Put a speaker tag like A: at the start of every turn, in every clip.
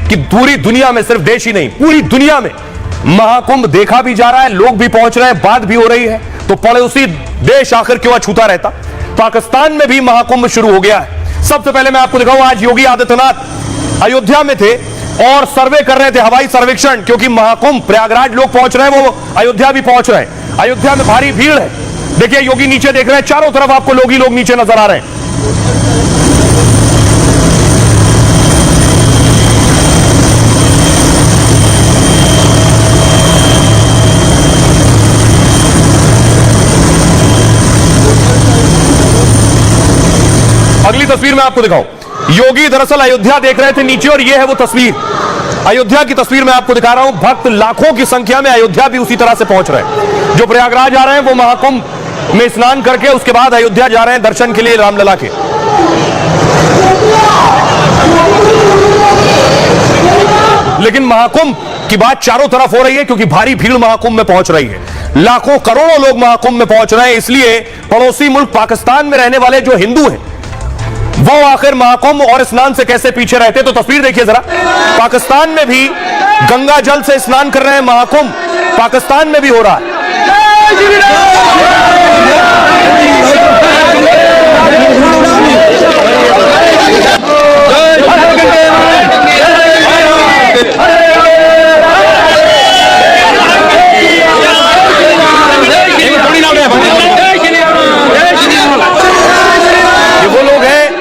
A: कि पूरी दुनिया में, सिर्फ देश ही नहीं पूरी दुनिया में महाकुंभ देखा भी जा रहा है, लोग भी पहुंच रहे हैं, बात भी हो रही है, तो पड़ोसी देश आखिर क्यों अछूता रहता। पाकिस्तान में भी महाकुंभ शुरू हो गया है। सबसे पहले मैं आपको दिखाऊं, आज योगी आदित्यनाथ अयोध्या में थे और सर्वे कर रहे थे, हवाई सर्वेक्षण, क्योंकि महाकुंभ प्रयागराज लोग पहुंच रहे हैं, वो अयोध्या भी पहुंच रहे हैं। अयोध्या में भारी भीड़ है। देखिए योगी नीचे देख रहे हैं, चारों तरफ आपको लोग ही लोग नीचे नजर आ रहे हैं। अगली तस्वीर मैं आपको दिखाऊं, योगी दरअसल अयोध्या देख रहे थे नीचे, और यह है वो तस्वीर, अयोध्या की तस्वीर मैं आपको दिखा रहा हूं। भक्त लाखों की संख्या में अयोध्या भी उसी तरह से पहुंच रहे हैं। जो प्रयागराज आ रहे हैं वो महाकुंभ में स्नान करके उसके बाद अयोध्या जा रहे हैं दर्शन के लिए रामलला के। लेकिन महाकुंभ की बात चारों तरफ हो रही है, क्योंकि भारी भीड़ महाकुंभ में पहुंच रही है। लाखों करोड़ों लोग महाकुंभ में पहुंच रहे हैं। इसलिए पड़ोसी मुल्क पाकिस्तान में रहने वाले जो हिंदू हैं वो आखिर महाकुंभ और स्नान से कैसे पीछे रहते। तो तस्वीर देखिए जरा, पाकिस्तान में भी गंगा जल से स्नान कर रहे हैं, महाकुंभ पाकिस्तान में भी हो रहा है।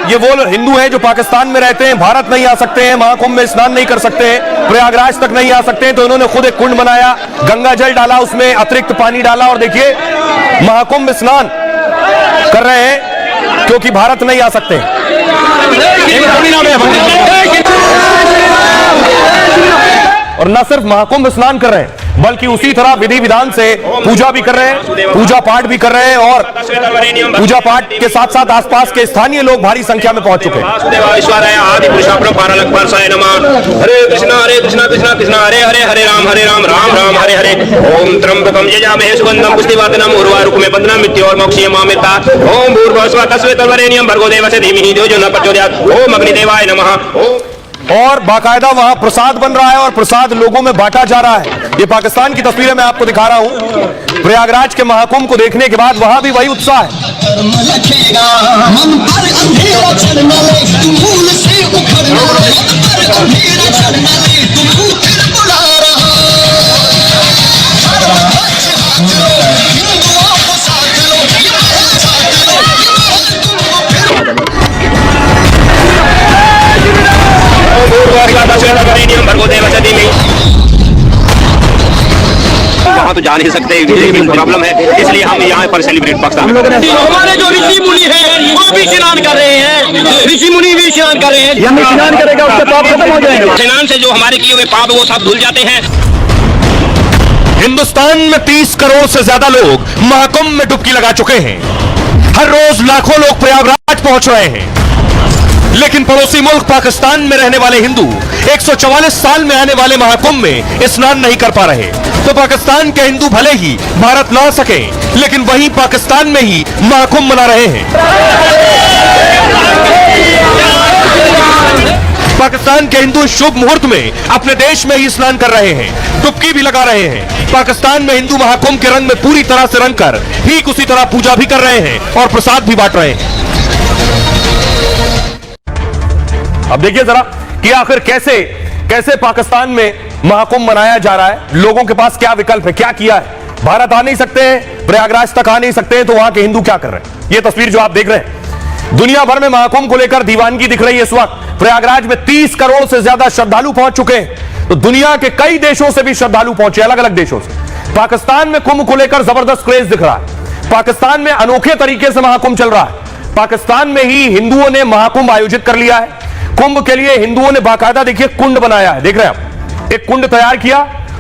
A: ये वो हिंदू हैं जो पाकिस्तान में रहते हैं, भारत नहीं आ सकते हैं, महाकुंभ में स्नान नहीं कर सकते हैं, प्रयागराज तक नहीं आ सकते हैं, तो इन्होंने खुद एक कुंड बनाया, गंगा जल डाला, उसमें अतिरिक्त पानी डाला, और देखिए महाकुंभ में स्नान कर रहे हैं, क्योंकि भारत नहीं आ सकते। और न सिर्फ महाकुंभ स्नान कर रहे हैं, बल्कि उसी तरह विधि विधान से पूजा भी कर रहे हैं, पूजा पाठ भी कर रहे हैं, और पूजा पाठ के साथ साथ आसपास के स्थानीय लोग भारी संख्या में पहुंच चुके हैं।
B: हरे कृष्णा कृष्णा कृष्णा हरे हरे, हरे राम राम राम हरे हरे। ओम त्र्यंबकम यजामहे सुगंधम पुष्टिवर्धनम उर्वारुकमेव बंधनं मृत्योर्मोक्षयमामृता। ओम भूर्भुवस्सुवः तत्सवितुर्वरेण्यं भर्गो देवस्य धीमहि धियो यो न प्रचोदयात्। ओम अग्निदेवाय नमः।
A: और बाकायदा वहां प्रसाद बन रहा है और प्रसाद लोगों में बांटा जा रहा है। ये पाकिस्तान की तस्वीरें मैं आपको दिखा रहा हूं। प्रयागराज के महाकुंभ को देखने के बाद वहां भी वही उत्साह है।
B: वहाँ तो जा नहीं सकते, प्रॉब्लम है, इसलिए हम यहाँ पर सेलिब्रेट पाकिस्तान। हमारे जो ऋषि मुनि हैं वो भी स्नान कर रहे हैं, ऋषि मुनि भी स्नान कर रहे हैं।
A: स्नान करेगा उसके पाप खत्म हो जाएंगे।
B: स्नान से जो हमारे किए हुए पाप वो सब धुल जाते हैं।
A: हिंदुस्तान में 30 करोड़ से ज्यादा लोग महाकुंभ में डुबकी लगा चुके हैं। हर रोज लाखों लोग प्रयागराज पहुंच रहे हैं। लेकिन पड़ोसी मुल्क पाकिस्तान में रहने वाले हिंदू 144 साल में आने वाले महाकुंभ में स्नान नहीं कर पा रहे। तो पाकिस्तान के हिंदू भले ही भारत ना सके, लेकिन वहीं पाकिस्तान में ही महाकुंभ मना रहे हैं। पाकिस्तान के हिंदू शुभ मुहूर्त में अपने देश में ही स्नान कर रहे हैं, डुबकी भी लगा रहे हैं। पाकिस्तान में हिंदू महाकुंभ के रंग में पूरी तरह से रंग कर ठीक उसी तरह पूजा भी कर रहे हैं और प्रसाद भी बांट रहे हैं। अब देखिए जरा कि आखिर कैसे कैसे पाकिस्तान में महाकुंभ मनाया जा रहा है। लोगों के पास क्या विकल्प है, क्या किया है। भारत आ नहीं सकते हैं, प्रयागराज तक आ नहीं सकते हैं, तो वहां के हिंदू क्या कर रहे हैं। ये तस्वीर जो आप देख रहे हैं, दुनिया भर में महाकुंभ को लेकर दीवानगी दिख रही है इस वक्त। प्रयागराज में 30 करोड़ से ज्यादा श्रद्धालु पहुंच चुके हैं। तो दुनिया के कई देशों से भी श्रद्धालु पहुंचे, अलग अलग देशों से। पाकिस्तान में कुंभ को लेकर जबरदस्त क्रेज दिख रहा है। पाकिस्तान में अनोखे तरीके से महाकुंभ चल रहा है। पाकिस्तान में ही हिंदुओं ने महाकुंभ आयोजित कर लिया है। कुंभ के लिए हिंदुओं ने बाकायदा देखिए कुंड बनाया है, देख रहे हैं आप, एक कुंड तैयार किया।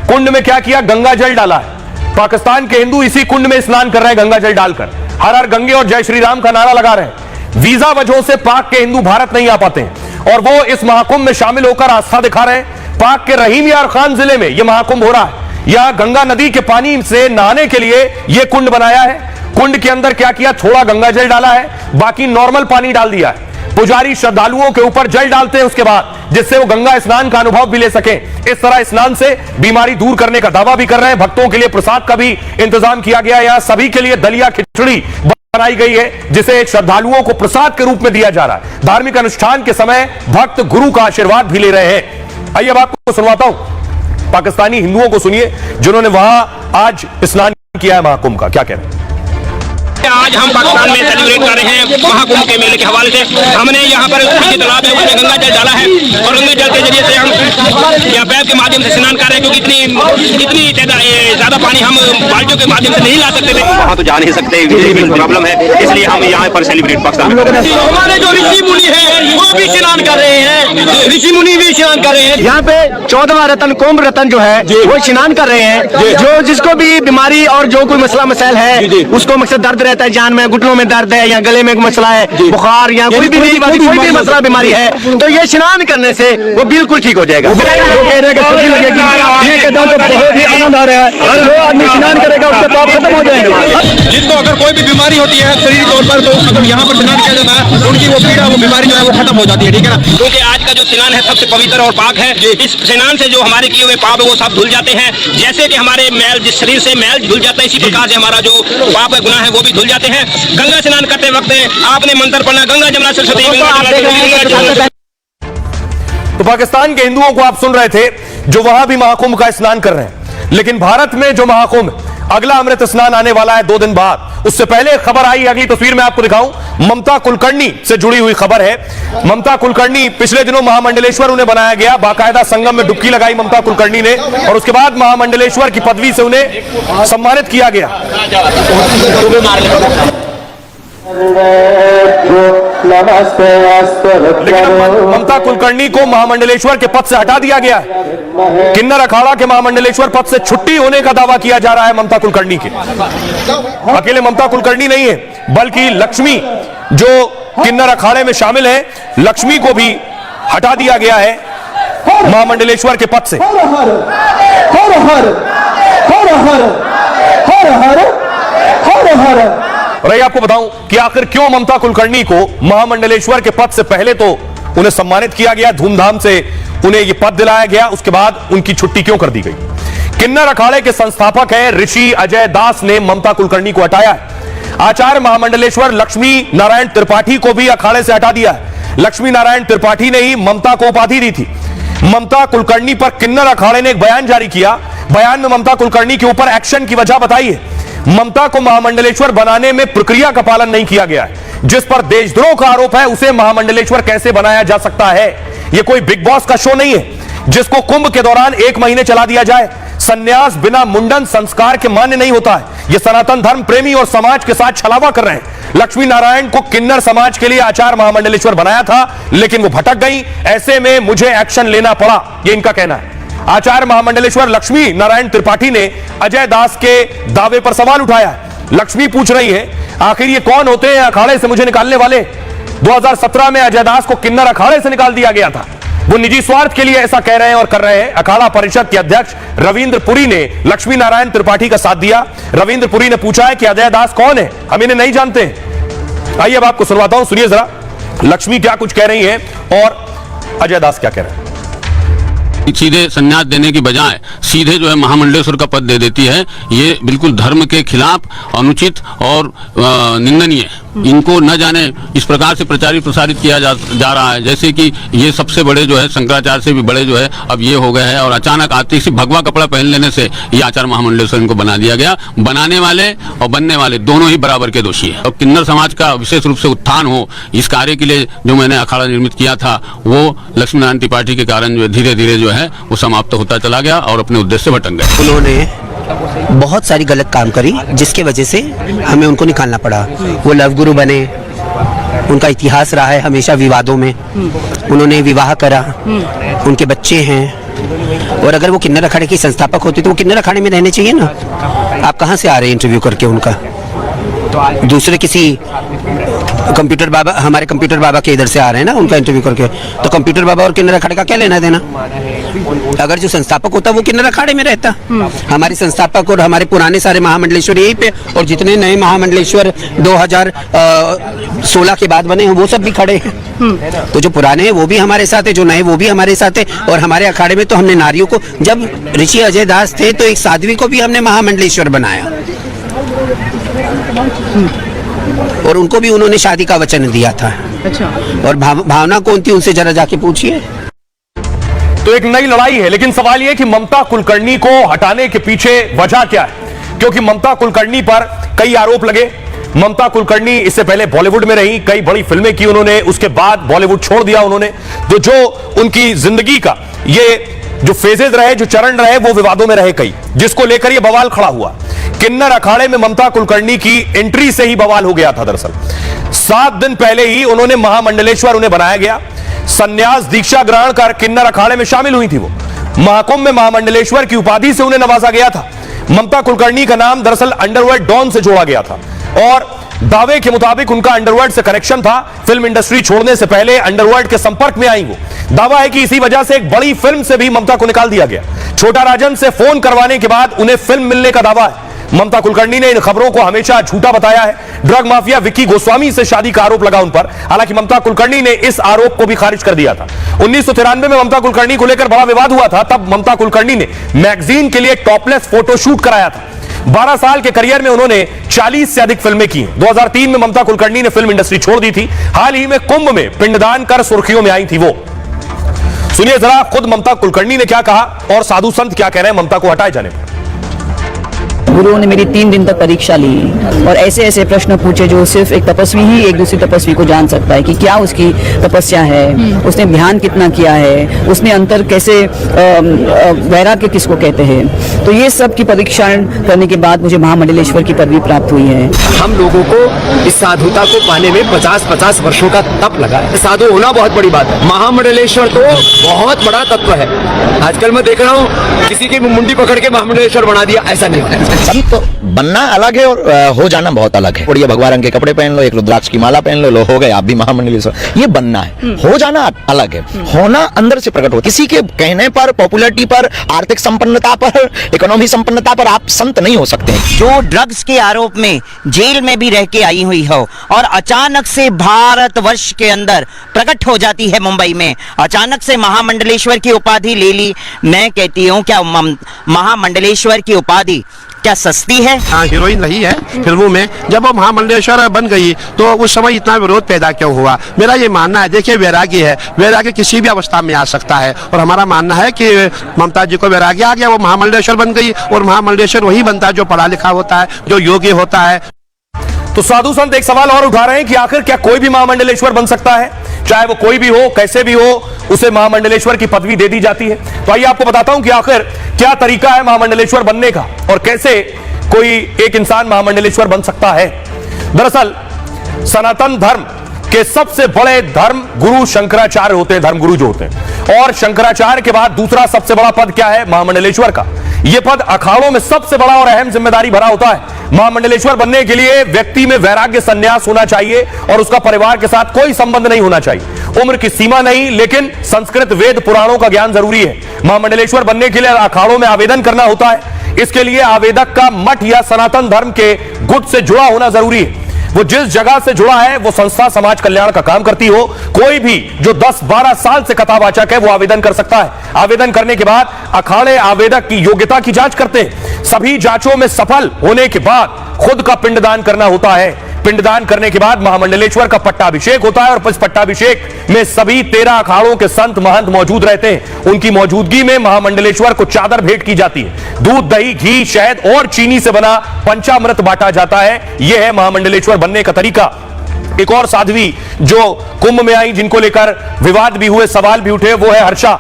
A: कुंड में क्या किया, गंगा जल डाला है। पाकिस्तान के हिंदू इसी कुंड में स्नान कर रहे हैं गंगा जल डालकर। हर हर गंगे और जय श्री राम का नारा लगा रहे हैं। वीजा वजहों से पाक के हिंदू भारत नहीं आ पाते हैं और वो इस महाकुंभ में शामिल होकर आस्था दिखा रहे हैं। पाक के रहीम यार खान जिले में यह महाकुंभ हो रहा है। यहां गंगा नदी के पानी से नहाने के लिए यह कुंड बनाया है। कुंड के अंदर क्या किया, थोड़ा गंगा जल डाला है, बाकी नॉर्मल पानी डाल दिया है। पुजारी श्रद्धालुओं के ऊपर जल डालते हैं उसके बाद, जिससे वो गंगा स्नान का अनुभव भी ले सकें। इस तरह स्नान से बीमारी दूर करने का दावा भी कर रहे हैं। भक्तों के लिए प्रसाद का भी इंतजाम किया गया है। यहां सभी के लिए दलिया खिचड़ी बनाई गई है, जिसे श्रद्धालुओं को प्रसाद के रूप में दिया जा रहा है। धार्मिक अनुष्ठान के समय भक्त गुरु का आशीर्वाद भी ले रहे हैं। आइए अब आपको सुनवाता हूं पाकिस्तानी हिंदुओं को, सुनिए जिन्होंने वहां आज स्नान किया है महाकुंभ का, क्या कह रहे हैं।
B: आज हम पाकिस्तान में सेलिब्रेट कर रहे हैं महाकुंभ के मेले के हवाले से। हमने यहाँ पर पीछे तालाब है उसमें गंगा जल डाला है और गंगा जल के जरिए से हम या पैप के माध्यम से स्नान कर रहे हैं, क्योंकि इतनी ज्यादा पानी हम बाल्टियों के माध्यम से नहीं ला सकते थे। वहाँ तो जा नहीं सकते, प्रॉब्लम है, इसलिए हम यहाँ पर सेलिब्रेट पाकिस्तान में। हमारे जो ऋषि मुनि है वो भी स्नान कर रहे हैं, ऋषि मुनि भी स्नान कर रहे हैं।
C: यहाँ पे 14वां रतन कुंभ रतन जो है वो स्नान कर रहे हैं। जो जिसको भी बीमारी और जो कोई मसला मसाइल है उसको मकसद दर्द रहता है, जान में घुटनों में दर्द है या गले में मसला है, बुखार या कोई भी मसला बीमारी है, तो ये स्नान करने से वो बिल्कुल ठीक हो जाएगा। बहुत ही आनंद आ रहा है, हर जो आदमी स्नान करेगा उसके पाप खत्म हो जाएंगे।
D: जिनको अगर कोई भी बीमारी होती है शरीर तौर पर, तो अगर यहाँ पर स्नान किया जाता है तो उनकी वो पीड़ा वो बीमारी जो है वो खत्म हो जाती है, ठीक है ना।
B: क्योंकि आज का जो स्नान है सबसे पवित्र और पाक है। इस स्नान से जो हमारे किए हुए पाप है वो सब धुल जाते हैं। जैसे कि हमारे मैल जिस शरीर से मैल धुल जाता है, इसी प्रकार से हमारा जो पाप है गुनाह है वो भी धुल जाते हैं। गंगा स्नान करते वक्त आपने मंत्र पढ़ना, गंगा जमुना सरस्वती।
A: तो पाकिस्तान के हिंदुओं को आप सुन रहे थे जो वहां भी महाकुंभ का स्नान कर रहे हैं, लेकिन भारत में जो महाकुंभ अगला अमृत स्नान आने वाला है 2 दिन बाद, उससे पहले एक खबर आई, अगली तस्वीर में आपको दिखाऊं। ममता कुलकर्णी से जुड़ी हुई खबर है। ममता कुलकर्णी पिछले दिनों महामंडलेश्वर उन्हें बनाया गया, बाकायदा संगम में डुबकी लगाई ममता कुलकर्णी ने और उसके बाद महामंडलेश्वर की पदवी से उन्हें सम्मानित किया गया। लेकिन ममता कुलकर्णी को महामंडलेश्वर के पद से हटा दिया गया है। किन्नर अखाड़ा के महामंडलेश्वर पद से छुट्टी होने का दावा किया जा रहा है ममता कुलकर्णी के। अकेले ममता कुलकर्णी नहीं है, बल्कि लक्ष्मी जो किन्नर अखाड़े में शामिल है, लक्ष्मी को भी हटा दिया गया है महामंडलेश्वर के पद से। और ये आपको बताऊं कि आखिर क्यों ममता कुलकर्णी को महामंडलेश्वर के पद से पहले तो उन्हें सम्मानित किया गया, धूमधाम से उन्हें यह पद दिलाया गया, उसके बाद उनकी छुट्टी क्यों कर दी गई। किन्नर अखाड़े के संस्थापक हैं ऋषि अजय दास ने ममता कुलकर्णी को हटाया है। आचार्य महामंडलेश्वर लक्ष्मी नारायण त्रिपाठी को भी अखाड़े से हटा दिया है। लक्ष्मी नारायण त्रिपाठी ने ही ममता को उपाधि दी थी। ममता कुलकर्णी पर किन्नर अखाड़े ने एक बयान जारी किया। बयान में ममता कुलकर्णी के ऊपर एक्शन की वजह बताई है। ममता को महामंडलेश्वर बनाने में प्रक्रिया का पालन नहीं किया गया है। जिस पर देशद्रोह का आरोप है, उसे महामंडलेश्वर कैसे बनाया जा सकता है। यह कोई बिग बॉस का शो नहीं है जिसको कुंभ के दौरान 1 महीने चला दिया जाए। सन्यास बिना मुंडन संस्कार के मान्य नहीं होता है। यह सनातन धर्म प्रेमी और समाज के साथ छलावा कर रहे हैं। लक्ष्मी नारायण को किन्नर समाज के लिए आचार्य महामंडलेश्वर बनाया था, लेकिन वो भटक गई। ऐसे में मुझे एक्शन लेना पड़ा, यह इनका कहना है। आचार्य महामंडलेश्वर लक्ष्मी नारायण त्रिपाठी ने अजय दास के दावे पर सवाल उठाया। लक्ष्मी पूछ रही है, आखिर ये कौन होते हैं अखाड़े से मुझे निकालने वाले। 2017 में अजय दास को किन्नर अखाड़े से निकाल दिया गया था। वो निजी स्वार्थ के लिए ऐसा कह रहे हैं और कर रहे हैं। अखाड़ा परिषद के अध्यक्ष रविंद्र पुरी ने लक्ष्मी नारायण त्रिपाठी का साथ दिया। रविंद्र पुरी ने पूछा है कि अजय दास कौन है, हम इन्हें नहीं जानते। आइए अब आपको सुनवाता हूं, सुनिए जरा लक्ष्मी क्या कुछ कह रही है और अजय दास क्या कह रहे हैं।
E: सीधे संन्यास देने की बजाय सीधे जो है महामंडलेश्वर का पद दे देती है, ये बिल्कुल धर्म के खिलाफ अनुचित और निंदनीय। इनको न जाने इस प्रकार से प्रचारित प्रसारित किया जा रहा है, जैसे कि ये सबसे बड़े जो है शंकराचार्य से भी बड़े जो है अब ये हो गए हैं और अचानक आते ही भगवा कपड़ा पहन लेने से ये आचार्य महामंडलेश्वर इनको बना दिया गया। बनाने वाले और बनने वाले दोनों ही बराबर के दोषी है। और किन्नर समाज का विशेष रूप से उत्थान हो, इस कार्य के लिए जो मैंने अखाड़ा निर्मित किया था वो लक्ष्मी नारायण त्रिपाठी के कारण जो धीरे धीरे जो है वो समाप्त होता चला गया और अपने उद्देश्य से भटक गए।
F: उन्होंने बहुत सारी गलत काम करी जिसके वजह से हमें उनको निकालना पड़ा। वो लव गुरु बने, उनका इतिहास रहा है हमेशा विवादों में। उन्होंने विवाह करा, उनके बच्चे हैं, और अगर वो किन्नर अखाड़े की संस्थापक होते तो वो किन्नर अखाड़े में रहने चाहिए ना। आप कहाँ से आ रहे हैं इंटरव्यू करके उनका? दूसरे किसी कंप्यूटर बाबा, हमारे कंप्यूटर बाबा के इधर से आ रहे हैं ना, उनका इंटरव्यू करके, तो कंप्यूटर बाबा और किन्नर अखाड़े का क्या लेना देना? अगर जो संस्थापक होता वो किन्नर अखाड़े में रहता। हमारे संस्थापक और हमारे पुराने सारे महामंडलेश्वर यहीं पे, और जितने नए महामंडलेश्वर 2016 के बाद बने हैं वो सब भी खड़े हैं। तो जो पुराने हैं वो भी हमारे साथ है, जो नए वो भी हमारे साथ है। और हमारे अखाड़े में तो हमने नारियों को, जब ऋषि अजय दास थे तो एक साध्वी को भी हमने महामंडलेश्वर बनाया, और उनको भी उन्होंने शादी का वचन दिया था।
G: अच्छा।
F: और भावना कौन थी उनसे जरा जाके पूछिए।
A: तो एक नई लड़ाई है, लेकिन सवाल यह कि ममता कुलकर्णी को हटाने के पीछे वजह क्या है? क्योंकि ममता कुलकर्णी पर कई आरोप लगे। ममता कुलकर्णी इससे पहले बॉलीवुड में रही, कई बड़ी फिल्में की उन्होंने, उसके बाद बॉलीवुड छोड़ दिया उन्होंने। तो जो उनकी जिंदगी का ये जो फेजेस रहे, जो चरण रहे, वो विवादों में रहे कई, जिसको लेकर ये बवाल खड़ा हुआ। किन्नर अखाड़े में ममता कुलकर्णी की एंट्री से ही बवाल हो गया था। दरअसल 7 दिन पहले ही उन्होंने महामंडलेश्वर उन्हें बनाया गया। संन्यास दीक्षा ग्रहण कर किन्नर अखाड़े में शामिल हुई थी वो। महाकुंभ में महामंडलेश्वर की उपाधि से उन्हें नवाजा गया था। ममता कुलकर्णी का नाम दरअसल अंडरवर्ल्ड डॉन से जोड़ा गया था, और दावे के मुताबिक उनका अंडरवर्ल्ड से कनेक्शन था। फिल्म इंडस्ट्री छोड़ने से पहले अंडरवर्ल्ड के संपर्क में आई वो। दावा है कि इसी वजह से एक बड़ी फिल्म से भी ममता को निकाल दिया गया। छोटा राजन से फोन करवाने के बाद उन्हें फिल्म मिलने का दावा है। ममता कुलकर्णी ने इन खबरों को हमेशा झूठा बताया है। ड्रग माफिया विक्की गोस्वामी से शादी का आरोप लगा उन पर, हालांकि ममता कुलकर्णी ने इस आरोप को भी खारिज कर दिया था। 1993 में ममता कुलकर्णी को लेकर बड़ा विवाद हुआ था। तब ममता कुलकर्णी ने मैगजीन के लिए टॉपलेस फोटो शूट कराया था। 12 साल के करियर में उन्होंने 40 से अधिक फिल्में की। 2003 में ममता कुलकर्णी ने फिल्म इंडस्ट्री छोड़ दी थी। हाल ही में कुंभ में पिंडदान कर सुर्खियों में आई थी वो। सुनिए जरा खुद ममता कुलकर्णी ने क्या कहा और साधु संत क्या कह रहे हैं ममता को हटाए जाने पर।
G: गुरुओं ने मेरी 3 दिन तक परीक्षा ली और ऐसे ऐसे प्रश्न पूछे जो सिर्फ एक तपस्वी ही एक दूसरी तपस्वी को जान सकता है कि क्या उसकी तपस्या है, उसने ध्यान कितना किया है, उसने अंतर कैसे, वैराग्य किसको कहते हैं। तो ये सब की परीक्षा करने के बाद मुझे महामंडलेश्वर की पदवी प्राप्त हुई है।
C: हम लोगों को इस साधुता को पाने में 50-50 वर्षों का तप लगा है। साधु होना बहुत बड़ी बात है। महामंडलेश्वर तो बहुत बड़ा तत्व है। आजकल मैं देख रहा हूँ किसी की मुंडी पकड़ के महामंडलेश्वर बना दिया, ऐसा नहीं है।
H: तो बनना अलग है और हो जाना बहुत अलग है। बढ़िया भगवा रंग के कपड़े पहन लो, एक रुद्राक्ष की माला पहन लो, हो गए आप भी महामंडलेश्वर। ये बनना है, हो जाना अलग है। होना अंदर से प्रकट हो। किसी के कहने पर, पॉपुलैरिटी पर, आर्थिक संपन्नता पर, इकोनॉमी संपन्नता पर आप संत नहीं हो सकते।
I: जो ड्रग्स के आरोप में जेल में भी रह के आई हुई हो और अचानक से भारतवर्ष के अंदर प्रकट हो जाती है, मुंबई में अचानक से महामंडलेश्वर की उपाधि ले ली। मैं कहती हूँ क्या महामंडलेश्वर की उपाधि क्या सस्ती है?
C: हाँ, हीरोइन रही है फिल्मों में। जब वो महामंडलेश्वर बन गई तो उस समय इतना विरोध पैदा क्यों हुआ? मेरा ये मानना है, देखिए वैरागी है, वैरागी किसी भी अवस्था में आ सकता है, और हमारा मानना है कि ममता जी को वैरागी आ गया, वो महामंडलेश्वर बन गई। और महामंडलेश्वर वही बनता है जो पढ़ा लिखा होता है, जो योग्य होता है।
A: तो साधु संत एक सवाल और उठा रहे हैं कि आखिर क्या कोई भी महामंडलेश्वर बन सकता है? चाहे वो कोई भी हो, कैसे भी हो, उसे महामंडलेश्वर की पदवी दे दी जाती है। तो आइए आपको बताता हूं कि आखिर क्या तरीका है महामंडलेश्वर बनने का और कैसे कोई एक इंसान महामंडलेश्वर बन सकता है। दरअसल सनातन धर्म के सबसे बड़े धर्म गुरु शंकराचार्य होते हैं, धर्मगुरु जो होते हैं। और शंकराचार्य के बाद दूसरा सबसे बड़ा पद क्या है? महामंडलेश्वर का। यह पद अखाड़ों में सबसे बड़ा और अहम जिम्मेदारी भरा होता है। महामंडलेश्वर बनने के लिए व्यक्ति में वैराग्य संन्यास होना चाहिए और उसका परिवार के साथ कोई संबंध नहीं होना चाहिए। उम्र की सीमा नहीं, लेकिन संस्कृत वेद पुराणों का ज्ञान जरूरी है। महामंडलेश्वर बनने के लिए अखाड़ों में आवेदन करना होता है। इसके लिए आवेदक का मठ या सनातन धर्म के गुट से जुड़ा होना जरूरी है। वो जिस जगह से जुड़ा है वो संस्था समाज कल्याण का काम करती हो। कोई भी जो 10-12 साल से कथावाचक है वो आवेदन कर सकता है। आवेदन करने के बाद अखाड़े आवेदक की योग्यता की जांच करते हैं। सभी जांचों में सफल होने के बाद खुद का पिंडदान करना होता है। पिंडदान करने के बाद महामंडलेश्वर का पट्टाभिषेक होता है और इस पट्टाभिषेक में सभी 13 अखाड़ों के संत महंत मौजूद रहते हैं। उनकी मौजूदगी में महामंडलेश्वर को चादर भेंट की जाती है। दूध, दही, घी, शहद और चीनी से बना पंचामृत बांटा जाता है। यह है महामंडलेश्वर बनने का तरीका। एक और साध्वी जो कुंभ में आई, जिनको लेकर विवाद भी हुए, सवाल भी उठे, वो है हर्षा।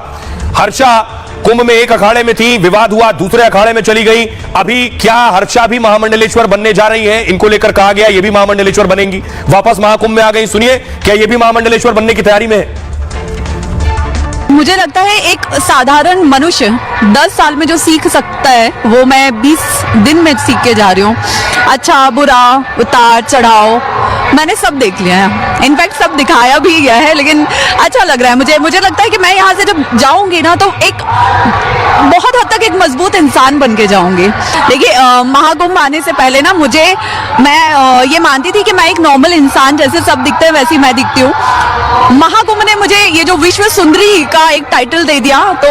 A: हर्षा कुंभ में एक अखाड़े में थी, विवाद हुआ, दूसरे अखाड़े में चली गई। अभी क्या हर्षा भी महामंडलेश्वर बनने जा रही हैं? इनको लेकर कहा गया ये भी महामंडलेश्वर बनेंगी, वापस महाकुंभ में आ गई। सुनिए, क्या ये भी महामंडलेश्वर बनने की तैयारी में है?
J: मुझे लगता है एक साधारण मनुष्य 10 साल में जो सीख सकता है वो मैं 20 दिन में सीख के जा रही हूँ। अच्छा बुरा, उतार चढ़ाव, मैंने सब देख लिया है, इनफैक्ट सब दिखाया भी गया है, लेकिन अच्छा लग रहा है मुझे लगता है कि मैं यहाँ से जब जाऊंगी ना तो एक बहुत हद तक एक मजबूत इंसान बन के जाऊंगी। देखिए महाकुंभ आने से पहले ना मैं ये मानती थी कि मैं एक नॉर्मल इंसान, जैसे सब दिखते हैं वैसी मैं दिखती हूँ। महाकुंभ ने मुझे ये जो विश्व सुंदरी का एक टाइटल दे दिया, तो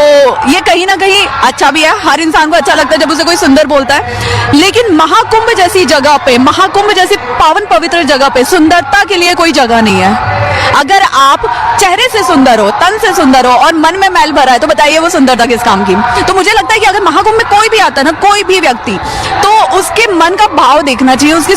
J: ये कहीं ना कहीं अच्छा भी है, हर इंसान को अच्छा लगता है जब उसे कोई सुंदर बोलता है। लेकिन महाकुंभ जैसी जगह पे, महाकुंभ जैसी पावन पवित्र जगह पे सुंदरता के लिए कोई जगह नहीं है। अगर आप चेहरे से सुंदर हो, तन से सुंदर हो और मन में मैल भरा है, तो बताइए वो सुंदरता किस काम की। तो मुझे लगता है कि अगर महाकुंभ में कोई भी आता है ना, कोई भी व्यक्ति, तो उसके मन का भाव देखना चाहिए, उसकी